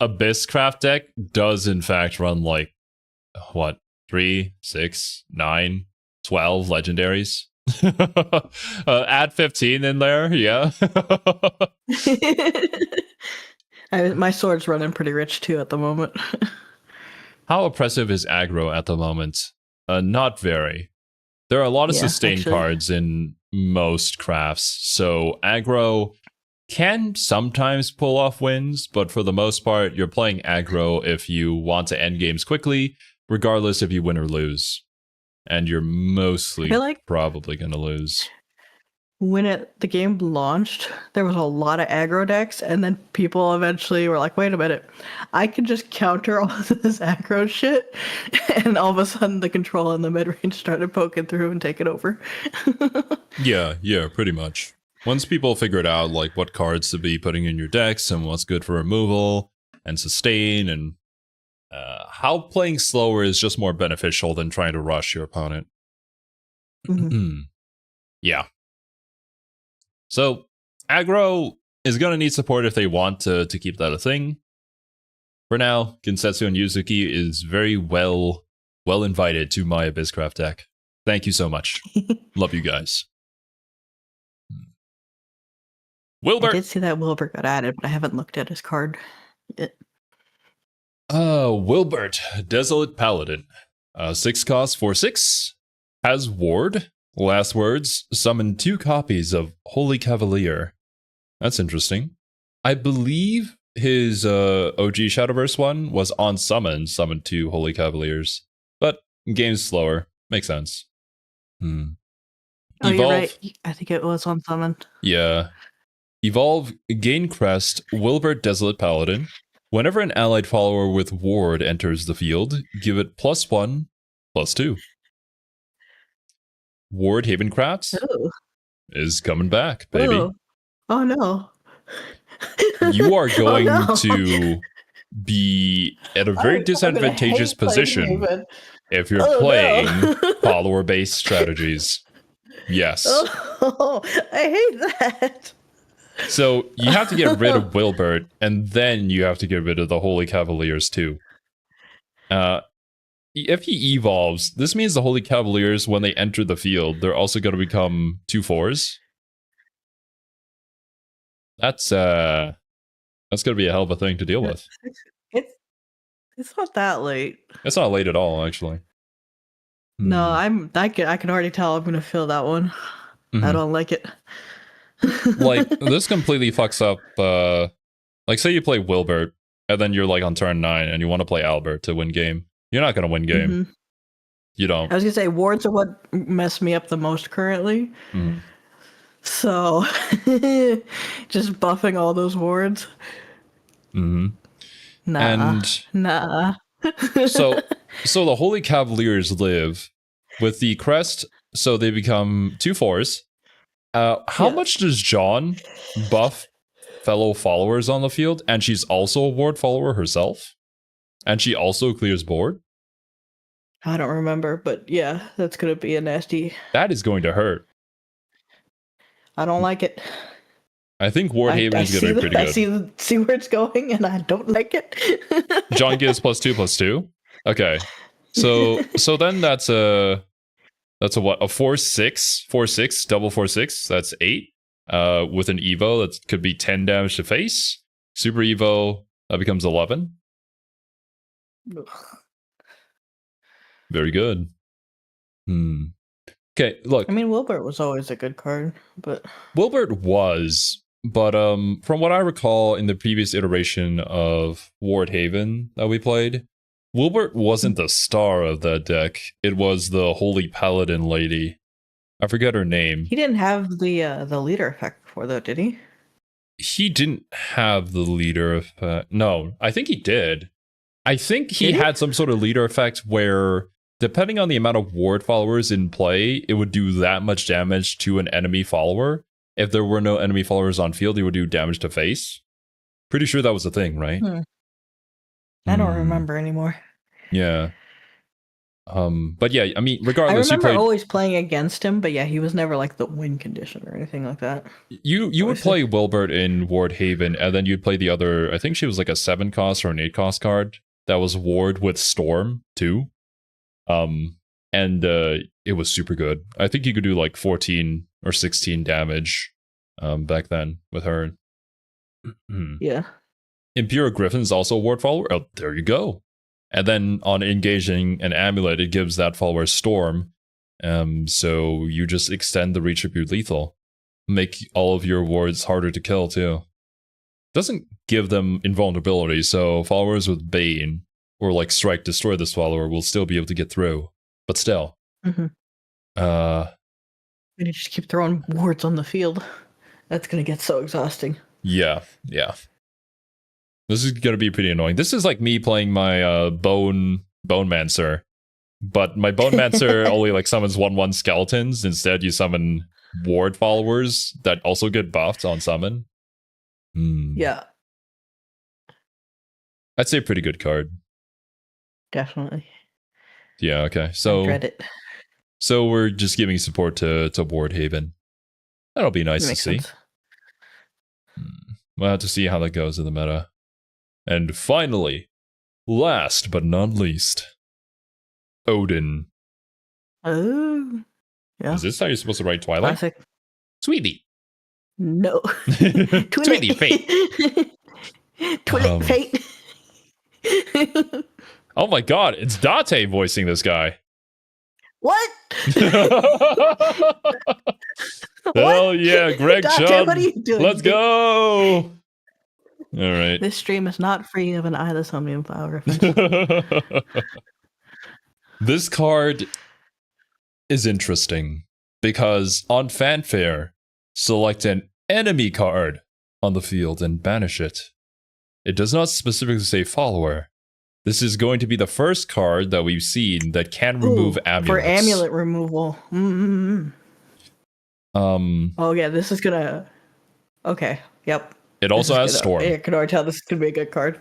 Abyss craft deck does in fact run like, what, 3, 6, 9, 12 legendaries? Add 15 in there, yeah. My sword's running pretty rich too at the moment. How oppressive is aggro at the moment? Not very. There are a lot of sustain cards in most crafts, so aggro can sometimes pull off wins, but for the most part, you're playing aggro if you want to end games quickly, regardless if you win or lose. And you're mostly probably going to lose. When the game launched, there was a lot of aggro decks, and then people eventually were like, wait a minute, I can just counter all of this aggro shit, and all of a sudden the control in the mid-range started poking through and taking over. Yeah, pretty much. Once people figured out like what cards to be putting in your decks and what's good for removal and sustain, and how playing slower is just more beneficial than trying to rush your opponent. Yeah. So, aggro is going to need support if they want to keep that a thing. For now, Gensetsu and Yuzuki is very well invited to my Abysscraft deck. Thank you so much. Love you guys. Wilbert! I did see that Wilbert got added, but I haven't looked at his card yet. Wilbert, Desolate Paladin. 6 cost, 4/6. Has Ward. Last words, summon 2 copies of Holy Cavalier. That's interesting. I believe his OG Shadowverse one was on summon 2 Holy Cavaliers. But game's slower. Makes sense. Oh, you're right. I think it was on summon. Yeah. Evolve, gain crest, Wilbert Desolate Paladin. Whenever an allied follower with Ward enters the field, give it +1/+2. Ward Havencrafts is coming back, baby. Oh no. You are going to be at a very disadvantageous position if you're playing follower-based strategies. Yes. Oh, I hate that. So you have to get rid of Wilbert, and then you have to get rid of the Holy Cavaliers too. If he evolves, this means the Holy Cavaliers, when they enter the field, they're also going to become 2/4s. That's going to be a hell of a thing to deal with. It's not that late. It's not late at all, actually. No, I can already tell I'm going to fill that one. I don't like it. Like, this completely fucks up, like, say you play Wilbert, and then you're, like, on turn 9, and you want to play Albert to win game. You're not gonna win game. Mhm. You don't. I was gonna say wards are what mess me up the most currently. Mhm. So just buffing all those wards. Mm-hmm. Nah. And Nah. so the Holy Cavaliers live with the crest, so they become 2/4s. How Yeah. much does John buff fellow followers on the field? And she's also a ward follower herself? And she also clears board? I don't remember, but yeah, that's gonna be a nasty. That is going to hurt. I don't like it. I think Ward Haven is going to be pretty good. See where it's going, and I don't like it. John gives +2/+2. Okay, so then that's a what, a 4/6 4/6 double 4/6. That's 8. With an Evo that could be 10 damage to face. Super Evo that becomes 11. Very good. Okay, look. I mean, Wilbert was always a good card, but Wilbert was, but from what I recall in the previous iteration of Ward Haven that we played, Wilbert wasn't the star of that deck. It was the Holy Paladin lady. I forget her name. He didn't have the leader effect before, though, did he? He didn't have the leader effect. No, I think he did. I think he had some sort of leader effect where, depending on the amount of ward followers in play, it would do that much damage to an enemy follower. If there were no enemy followers on field, it would do damage to face. Pretty sure that was a thing, right? I don't remember anymore. Yeah. But yeah, I mean, regardless, I remember always playing against him, but yeah, he was never like the win condition or anything like that. You would play Wilbert in Ward Haven, and then you'd play the other, I think she was like a 7 cost or an 8 cost card that was Ward with Storm too. And it was super good. I think you could do like 14 or 16 damage back then with her. Yeah. Imperial Griffin's also a ward follower. Oh, there you go. And then on engaging an amulet, it gives that follower Storm. So you just extend the retribute lethal. Make all of your wards harder to kill too. Doesn't give them invulnerability, so followers with Bane or like Strike Destroy this follower will still be able to get through. But still. And you just keep throwing wards on the field. That's gonna get so exhausting. Yeah. This is gonna be pretty annoying. This is like me playing my Bone Mancer. But my Bone Mancer only like summons 1/1 skeletons. Instead, you summon ward followers that also get buffed on summon. Yeah. I'd say pretty good card. Definitely. Yeah, okay. So I dread it. So we're just giving support to Ward Haven. That'll be nice to see. We'll have to see how that goes in the meta. And finally, last but not least, Odin. Oh, yeah. Is this how you're supposed to write Twilight? Classic. Sweetie. No. Sweetie Fate. Twilight Fate. Oh my god, it's Date voicing this guy. What? Hell yeah, Greg Chud. What are you doing? Let's go. All right. This stream is not free of an Eyeless Omnium Flower reference. This card is interesting because on Fanfare, select an enemy card on the field and banish it. It does not specifically say follower. This is going to be the first card that we've seen that can remove amulets. For amulet removal. Oh yeah, this is gonna. Okay. Yep. It also has Storm. I can already tell this is gonna be a good card.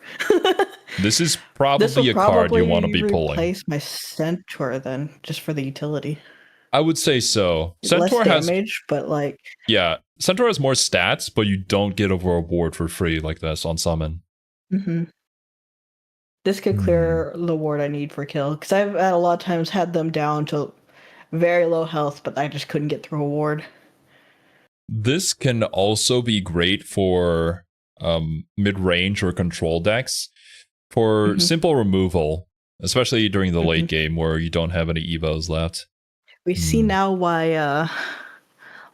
This is probably a card you want to be pulling. Replace my Centaur then, just for the utility. I would say so. Centaur less damage, but like. Yeah, Centaur has more stats, but you don't get a reward for free like this on summon. This could clear the ward I need for kill, because I've a lot of times had them down to very low health, but I just couldn't get through a ward. This can also be great for mid-range or control decks for simple removal, especially during the late game where you don't have any evos left. We see now why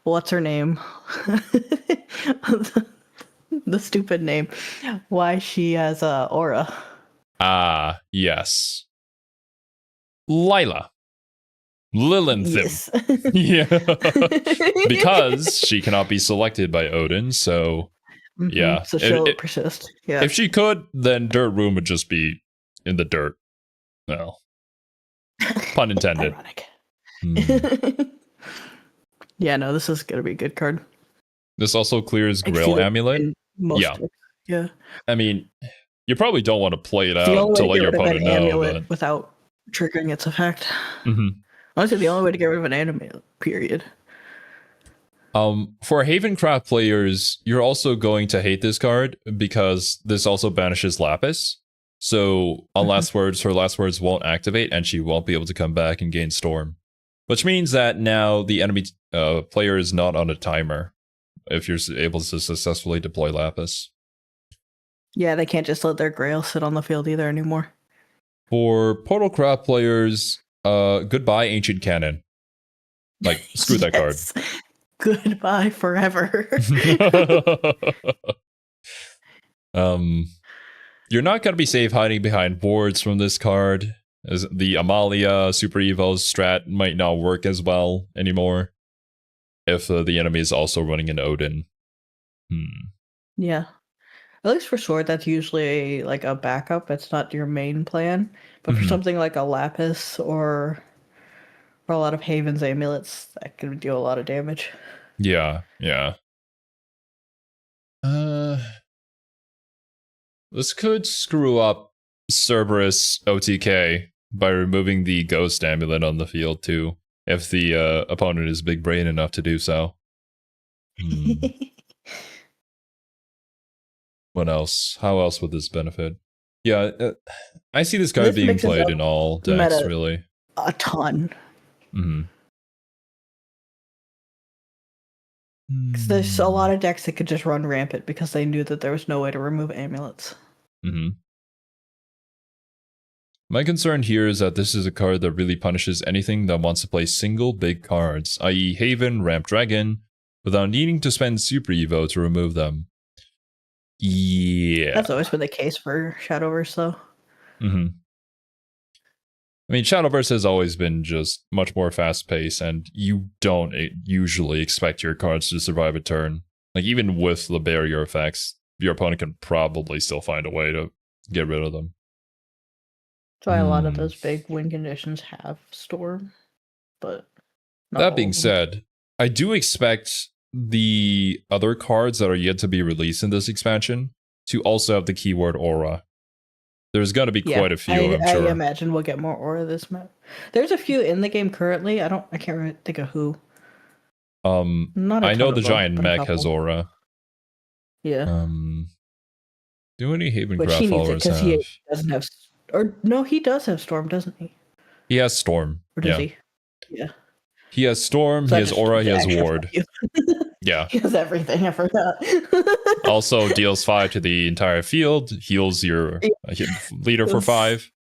what's her name? The stupid name. Why she has aura. Ah, yes. Lila. Lilithim. Yes. Yeah. Because she cannot be selected by Odin, so yeah. So she'll persist. Yeah. If she could, then Dirt Room would just be in the dirt. Well, pun intended. Ironic. Yeah, no, this is gonna be a good card. This also clears Grail Amulet. Yeah. I mean, you probably don't want to play it out to let your opponent know, but without triggering its effect. Mm-hmm. Honestly, the only way to get rid of an amulet, period. For Havencraft players, you're also going to hate this card because this also banishes Lapis. So on Last Words, her Last Words won't activate and she won't be able to come back and gain Storm. Which means that now the enemy player is not on a timer if you're able to successfully deploy Lapis. Yeah, they can't just let their Grail sit on the field either anymore. For Portalcraft players, goodbye Ancient Cannon. Like, screw that card. Goodbye forever. You're not going to be safe hiding behind boards from this card, as the Amalia Super Evo strat might not work as well anymore if the enemy is also running an Odin. Yeah. At least for Sword, that's usually like a backup. It's not your main plan. But for something like a Lapis or a lot of Haven's Amulets, that can deal a lot of damage. Yeah. This could screw up Cerberus OTK by removing the Ghost Amulet on the field too, if the opponent is big brain enough to do so. What else? How else would this benefit? Yeah, I see this card being played in all decks, really. A ton. Because there's a lot of decks that could just run rampant because they knew that there was no way to remove amulets. My concern here is that this is a card that really punishes anything that wants to play single big cards, i.e. Haven, Ramp Dragon, without needing to spend Super Evo to remove them. Yeah. That's always been the case for Shadowverse, though. I mean, Shadowverse has always been just much more fast-paced, and you don't usually expect your cards to survive a turn. Like, even with the barrier effects, your opponent can probably still find a way to get rid of them. That's why a lot of those big win conditions have Storm, but that being said, I do expect the other cards that are yet to be released in this expansion to also have the keyword Aura. There's going to be quite a few, I'm sure. I imagine we'll get more Aura this map. There's a few in the game currently. I can't really think of who. I know the giant mech has Aura. Yeah. Do any Havencraft followers have? He doesn't have, or no, he does have Storm, doesn't he? He has Storm. Or does he? Yeah. He has Storm, he has Aura, he has Ward. Yeah. He has everything, I forgot. Also deals 5 to the entire field, heals your leader for 5.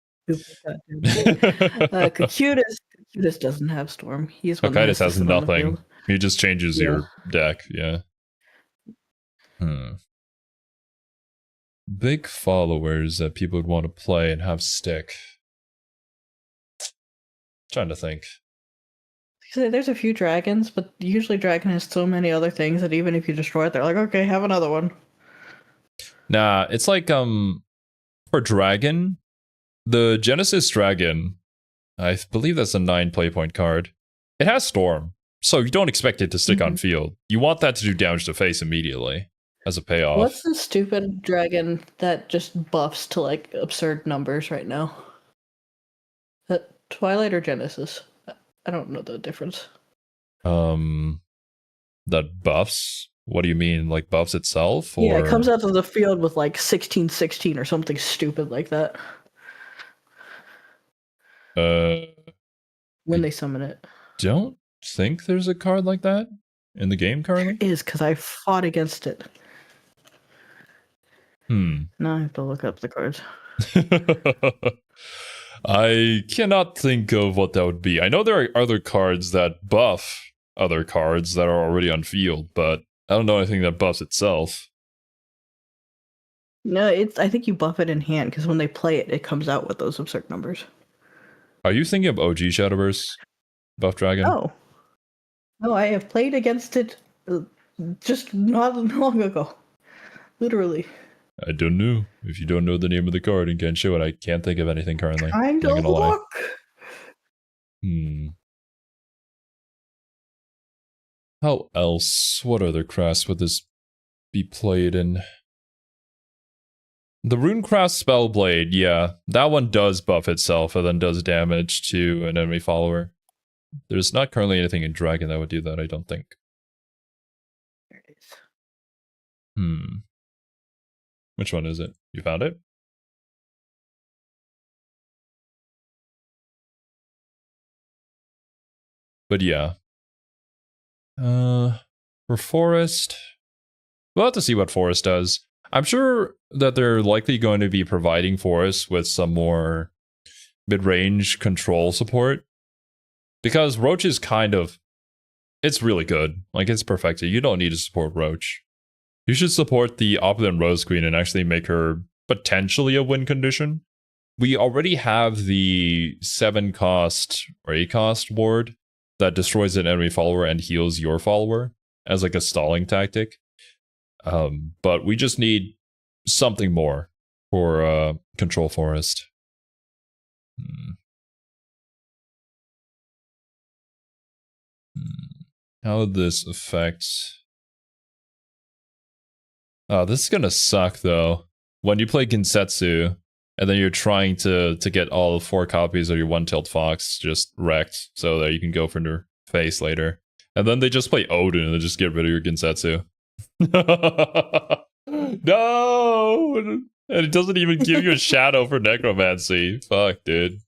Cocytus doesn't have Storm. He's one Cocytus has nothing. He just changes your deck, Big followers that people would want to play and have stick. Trying to think. There's a few dragons, but usually dragon has so many other things that even if you destroy it, they're like, okay, have another one. Nah, it's like for dragon, the Genesis dragon, I believe that's a 9 play point card. It has Storm, so you don't expect it to stick on field. You want that to do damage to face immediately as a payoff. What's the stupid dragon that just buffs to like absurd numbers right now? That Twilight or Genesis? I don't know the difference. That buffs? What do you mean? Like buffs itself? Or... Yeah, it comes out to the field with like 16/16 or something stupid like that. When they summon it. Don't think there's a card like that in the game currently? There is, because I fought against it. Now I have to look up the cards. I cannot think of what that would be. I know there are other cards that buff other cards that are already on field, but I don't know anything that buffs itself. No, I think you buff it in hand, because when they play it, it comes out with those absurd numbers. Are you thinking of OG Shadowverse, Buff Dragon? No, I have played against it just not long ago. Literally. I don't know. If you don't know the name of the card and can't show it, I can't think of anything currently. Kind of luck. How else? What other crafts would this be played in? The Runecraft Spellblade, yeah. That one does buff itself and then does damage to an enemy follower. There's not currently anything in Dragon that would do that, I don't think. There it is. Which one is it? You found it? But yeah. For Forest, we'll have to see what Forest does. I'm sure that they're likely going to be providing Forest with some more mid-range control support. Because Roach is it's really good. Like, it's perfected. You don't need to support Roach. You should support the Opulent Rose Queen and actually make her potentially a win condition. We already have the 7-cost or 8-cost ward that destroys an enemy follower and heals your follower as like a stalling tactic. But we just need something more for Control Forest. How would this affect... Oh, this is gonna suck though. When you play Gensetsu, and then you're trying to get all 4 copies of your One-Tailed Fox just wrecked so that you can go for your face later. And then they just play Odin and they just get rid of your Gensetsu. No! And it doesn't even give you a shadow for Necromancy. Fuck, dude.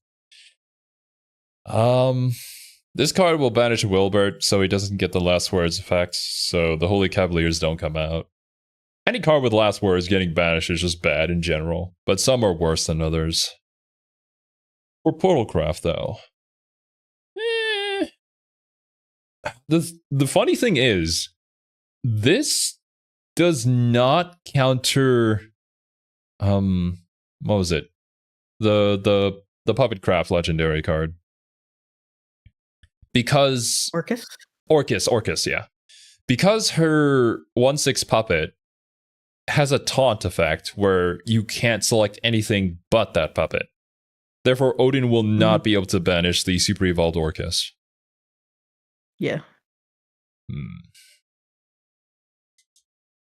This card will banish Wilbert so he doesn't get the Last Words effect, so the Holy Cavaliers don't come out. Any card with Last Words getting banished is just bad in general, but some are worse than others. For Portalcraft, though. The funny thing is, this does not counter... what was it? The Puppetcraft legendary card. Because... Orcus, yeah. Because her 1/6 puppet has a taunt effect where you can't select anything but that puppet. Therefore, Odin will not be able to banish the Super Evolved Orcus. Yeah.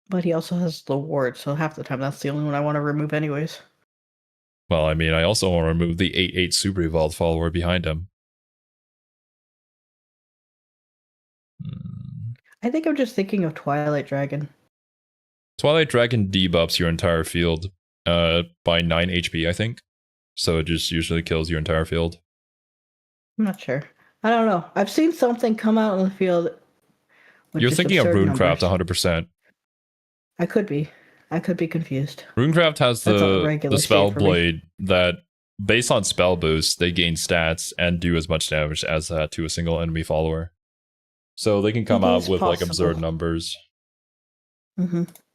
But he also has the ward, so half the time that's the only one I want to remove anyways. Well, I mean, I also want to remove the 8/8 Super Evolved follower behind him. I think I'm just thinking of Twilight Dragon. Twilight Dragon debuffs your entire field by 9 HP, I think. So it just usually kills your entire field. I'm not sure. I don't know. I've seen something come out in the field. You're thinking of Runecraft 100%. I could be. I could be confused. Runecraft has the spell blade that, based on spell boost, they gain stats and do as much damage as that to a single enemy follower. So they can come out with like absurd numbers.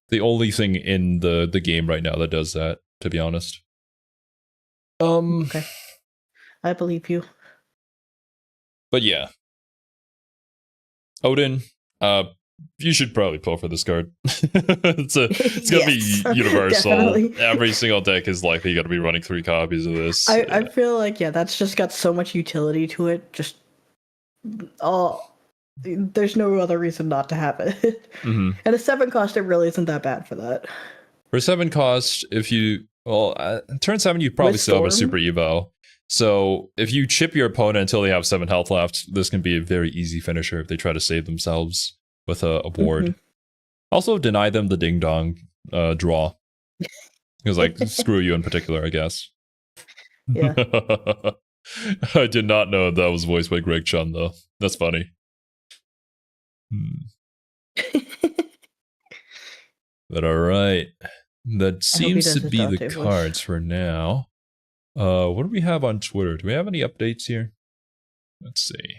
The only thing in the game right now that does that, to be honest. Okay. I believe you. But yeah. Odin, you should probably pull for this card. it's gonna be universal. Definitely. Every single deck is likely gonna be running 3 copies of this. I feel like, yeah, that's just got so much utility to it. Just there's no other reason not to have it. And a 7 cost, it really isn't that bad for that. For 7 cost, if you turn 7, you probably still have a Super Evo. So if you chip your opponent until they have 7 health left, this can be a very easy finisher if they try to save themselves with a ward. Also, deny them the ding dong draw. Because like screw you in particular, I guess. Yeah. I did not know that was voiced by Greg Chun though. That's funny. But alright. That seems to be the cards for now. What do we have on Twitter? Do we have any updates here? Let's see.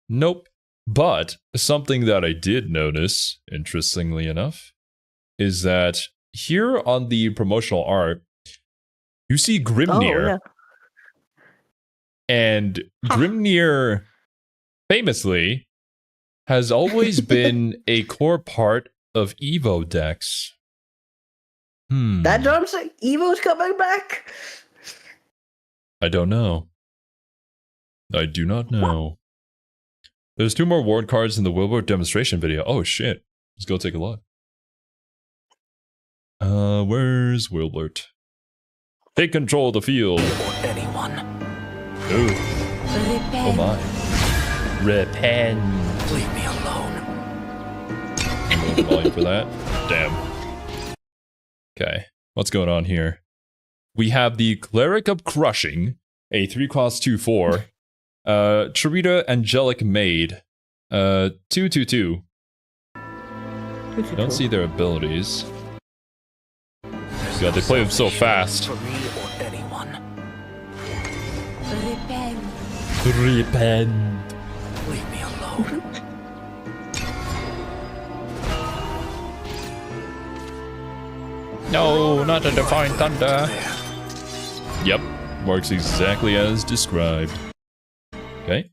Nope. But something that I did notice, interestingly enough, is that here on the promotional art, you see Grimnir. And Grimnir, famously, has always been a core part of Evo decks. That jumps Evo's coming back? I don't know. I do not know. There's 2 more ward cards in the Wilbur demonstration video. Oh shit. Let's go take a look. Where's Wilbert? Take control of the field. Or anyone. Ooh. Oh my. Repent. Leave me alone. No volume for that. Damn. Okay. What's going on here? We have the Cleric of Crushing, a 3-cost 2/4. Charita Angelic Maid. 2/2/2. Don't see their abilities. God, they play them so fast. For me or anyone. Repent. Leave me alone. No, not the Divine Thunder. Yep, works exactly as described. Okay.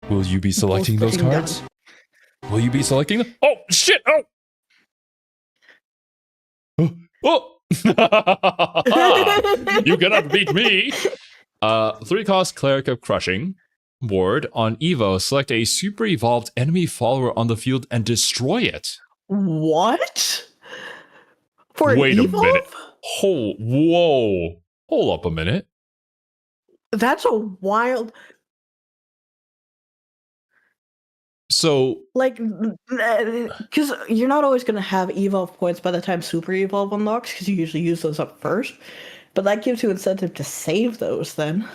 Will you be selecting those cards? Will you be selecting them? Oh, shit! Oh! Oh! You cannot beat me! 3-cost Cleric of Crushing. Ward. On Evo, select a super evolved enemy follower on the field and destroy it. What? For an Wait a evolve? minute. Whoa. Hold up a minute. That's a wild... So, Like, because you're not always going to have evolve points by the time super evolve unlocks, because you usually use those up first. But that gives you incentive to save those then.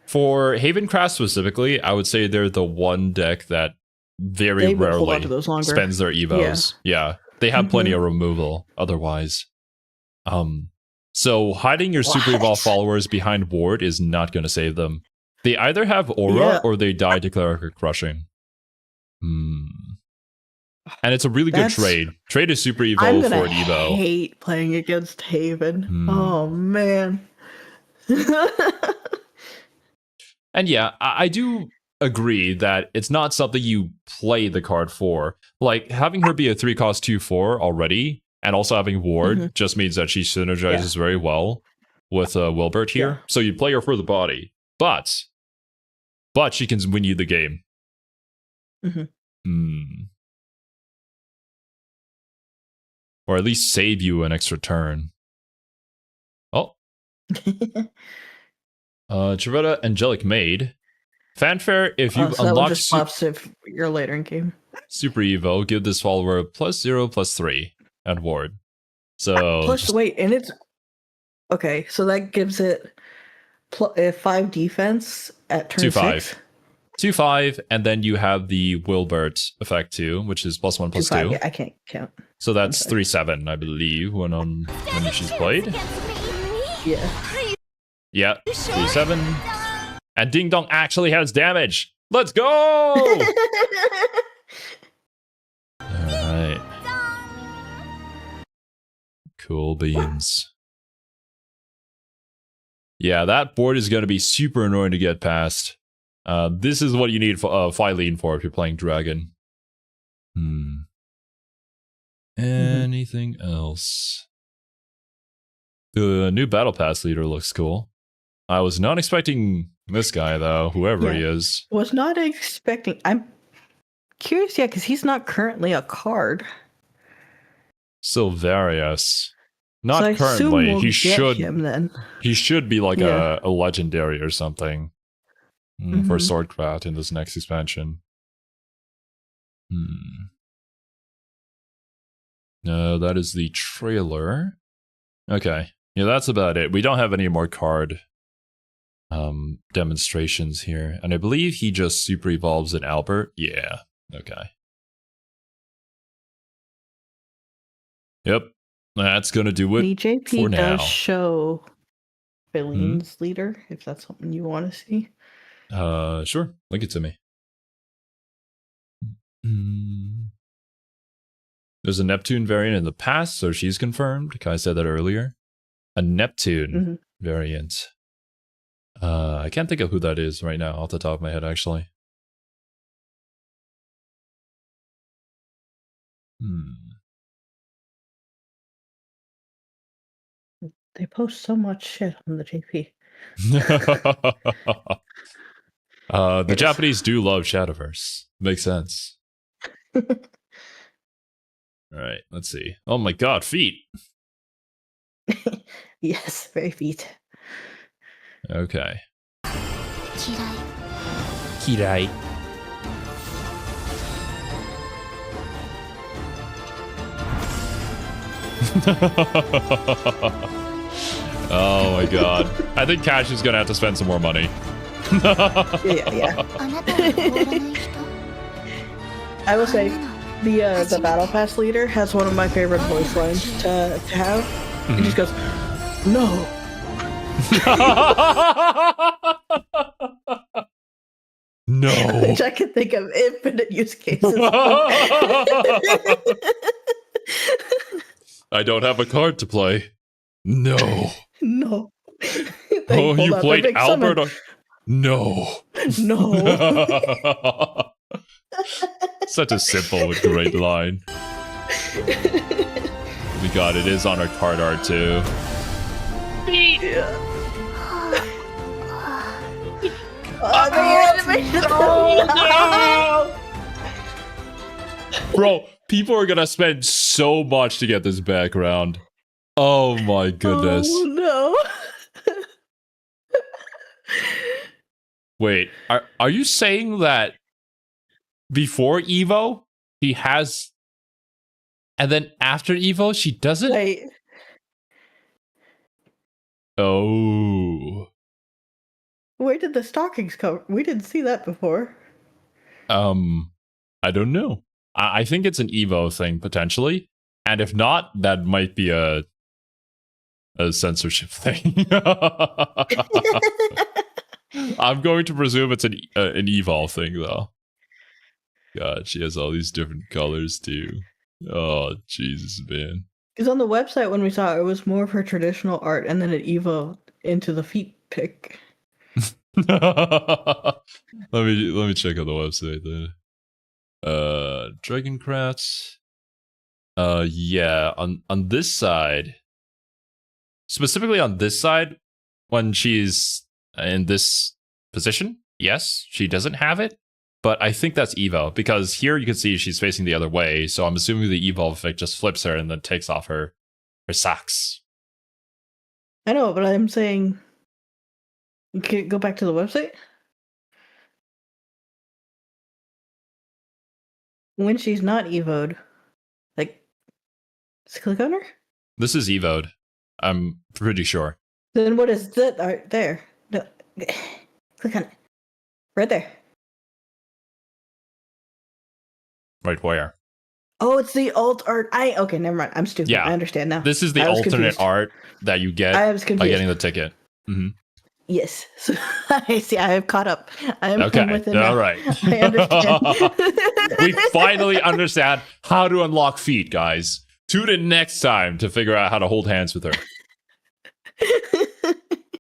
for Havencraft specifically, I would say they're the one deck that very They will hold on to rarely those longer. spends their evos. Yeah. They have plenty of removal otherwise. So hiding your super evolve followers behind ward is not going to save them. They either have aura or they die to Cleric or Crushing. And it's a really good trade. Trade is super evo for an evo. I hate playing against Haven. Oh man. And yeah, I do agree that it's not something you play the card for. Like having her be a 3-cost 2/4 already, and also having ward just means that she synergizes very well with Wilbert here. Yeah. So you play her for the body, but she can win you the game. Or at least save you an extra turn. Oh. Charita Angelic Maid. Fanfare, if you unlock just buffs if you're later in game. Super Evo, give this follower +0/+3 and ward. So wait, and it's okay, so that gives it 5 defense at turn 6. 2/5, and then you have the Wilbert effect too, which is +1/+2. Yeah, I can't count. So that's 3/7, I believe, when she's played. Yeah, 3/7. And Ding Dong actually has damage. Let's go! Alright. Cool beans. Yeah, that board is going to be super annoying to get past. This is what you need Phylene for if you're playing Dragon. Anything else? The new Battle Pass leader looks cool. I was not expecting this guy, though, whoever he is. Was not expecting... I'm curious, because he's not currently a card. Silvarius. Not so currently. We'll he should him, then. He should be like a legendary or something. For Swordcraft in this next expansion. No, that is the trailer. Okay. Yeah, that's about it. We don't have any more card demonstrations here. And I believe he just super evolves in Albert. Yeah. Okay. Yep. That's going to do it BJP for now. does show Philene's leader, if that's something you want to see. Sure. Link it to me. There's a Neptune variant in the past, so she's confirmed. Kai said that earlier. A Neptune variant. I can't think of who that is right now off the top of my head, actually. They post so much shit on the JP. The Japanese do love Shadowverse. Makes sense. All right, let's see. Oh my god, feet. Yes, very feet. Okay. Kirai. Oh my god. I think Cash is gonna have to spend some more money. Yeah. I will say, the Battle Pass leader has one of my favorite voice lines to have. He just goes, "No." No. Which I can think of infinite use cases. I don't have a card to play. No. No. Oh, you played Albert? No. No. Such a simple but great line. Oh my god, it is on our card art too. Yeah. Bro, people are gonna spend so much to get this background. Oh my goodness. Oh no. Wait, are you saying that before Evo he has, and then after Evo she doesn't? Wait. Oh. Where did the stockings come? We didn't see that before. I don't know. I think it's an Evo thing potentially, and if not, that might be a censorship thing. I'm going to presume it's an Evolve thing though. God, she has all these different colors too. Oh Jesus, man. Because on the website when we saw it, it was more of her traditional art, and then it evolved into the feet pic. let me check out the website then. Dragoncrafts. Yeah, on this side, specifically on this side, when she's in this position, yes, she doesn't have it, but I think that's Evo, because here you can see she's facing the other way, so I'm assuming the Evolve effect just flips her and then takes off her socks. I know, but I'm saying, you can go back to the website. When she's not Evo'd, like, just click on her? This is Evo'd. I'm pretty sure. Then what is that art there? No. Click on it. Right there. Right where? Oh, it's the alt art. Okay, never mind. I'm stupid. Yeah. I understand now. This is the alternate confused. art that you get I was confused. by getting the ticket. Mm-hmm. Yes. So, I see. I have caught up. I am Okay. with it All now. right. I understand. We finally understand how to unlock feet, guys. Tune in next time to figure out how to hold hands with her.